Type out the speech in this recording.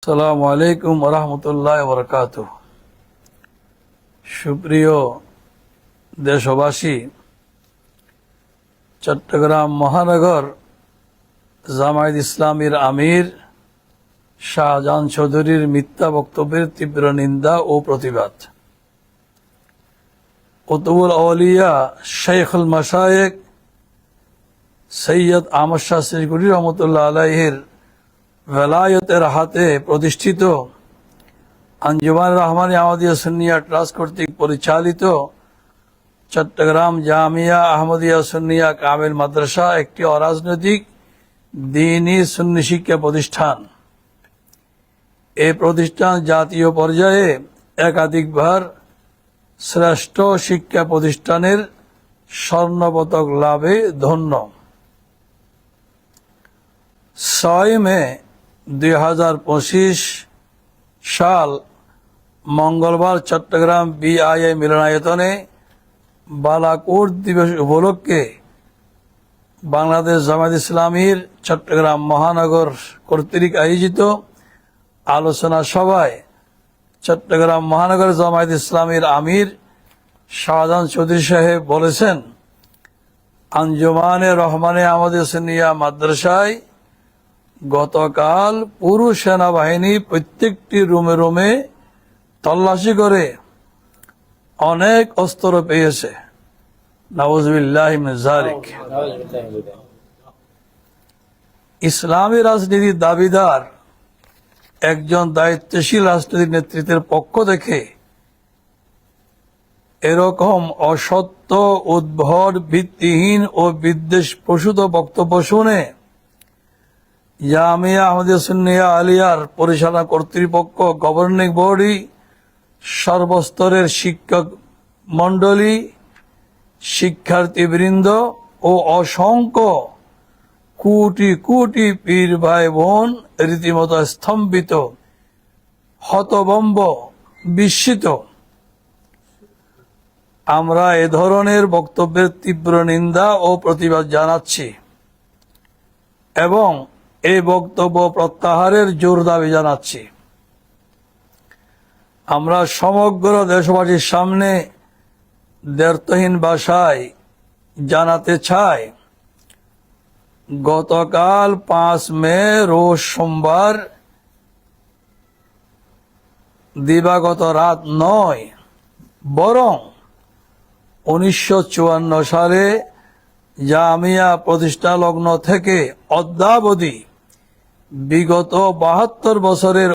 আসসালামু আলাইকুম ওয়া রাহমাতুল্লাহি ওয়া বারাকাতুহু। সুপ্রিয় দেশবাসী, চট্টগ্রাম মহানগর জামায়াত ইসলামীর আমির শাহজাহান চৌধুরীর মিথ্যা বক্তব্যের তীব্র নিন্দা ও প্রতিবাদ। কুতুবুল আউলিয়া শাইখুল মাশায়েখ সৈয়দ আহমদ শাহ সিরকুরি রহমতুল্লাহ আলাইহির ভেলায়তের হাতে প্রতিষ্ঠিত আঞ্জুমান রহমান আহমদিয়া সুন্নিয়া ট্রাস্ট কর্তৃক পরিচালিত চট্টগ্রাম জামিয়া আহমদিয়া সুন্নিয়া কামিল মাদ্রাসা একটি অরাজনৈতিক দ্বীনী সুন্নি শিক্ষা প্রতিষ্ঠান। এই প্রতিষ্ঠান জাতীয় পর্যায়ে একাধিকবার শ্রেষ্ঠ শিক্ষা প্রতিষ্ঠানের স্বর্ণপদক লাভে ধন্য। 6 মে 2025 সাল মঙ্গলবার চট্টগ্রাম বিআইএ মিলনায়তনে বালাকোট দিবস উপলক্ষে বাংলাদেশ জামায়াত ইসলামীর চট্টগ্রাম মহানগর কর্তৃক আয়োজিত আলোচনা সভায় চট্টগ্রাম মহানগর জামায়াত ইসলামীর আমির শাহজাহান চৌধুরী সাহেব বলেছেন, আঞ্জুমানে রহমানে আহমদিয়া সুন্নিয়া মাদ্রাসায় গতকাল পুরো সেনাবাহিনী প্রত্যেকটি রুমে রুমে তল্লাশি করে অনেক অস্ত্র পেয়েছে। নাউযুবিল্লাহি মিন যালিক। ইসলামী রাজনীতির দাবিদার একজন দায়িত্বশীল রাজনৈতিক নেতৃত্বের পক্ষ থেকে এরকম অসত্য, উদ্ভট, ভিত্তিহীন ও বিদ্বেষ প্রসূত বক্তব্য শুনে জামিয়া আহমদিয়া সুন্নিয়া আলিয়ার পরিচালনা কর্তৃপক্ষ, গভর্নিং বডি, সর্বস্তরের শিক্ষক মন্ডলী, শিক্ষার্থীবৃন্দ ও অসংখ্য কোটি কোটি পীর ভাই বোন রীতিমতো স্তম্ভিত, হতভম্ব, বিস্মিত। আমরা এ ধরনের বক্তব্যের তীব্র নিন্দা ও প্রতিবাদ জানাচ্ছি এবং এই বক্তব্য প্রত্যাহারের জোর দাবি জানাচ্ছি। আমরা সমগ্র দেশবাসীর সামনে দ্ব্যর্থহীন ভাষায় জানাতে চাই, গতকাল 5 মে রোজ সোমবার দিবাগত রাত নয়, বরং 1954 সালে জামিয়া প্রতিষ্ঠা লগ্ন থেকে অদ্যাবধি বিগত 72 বছরের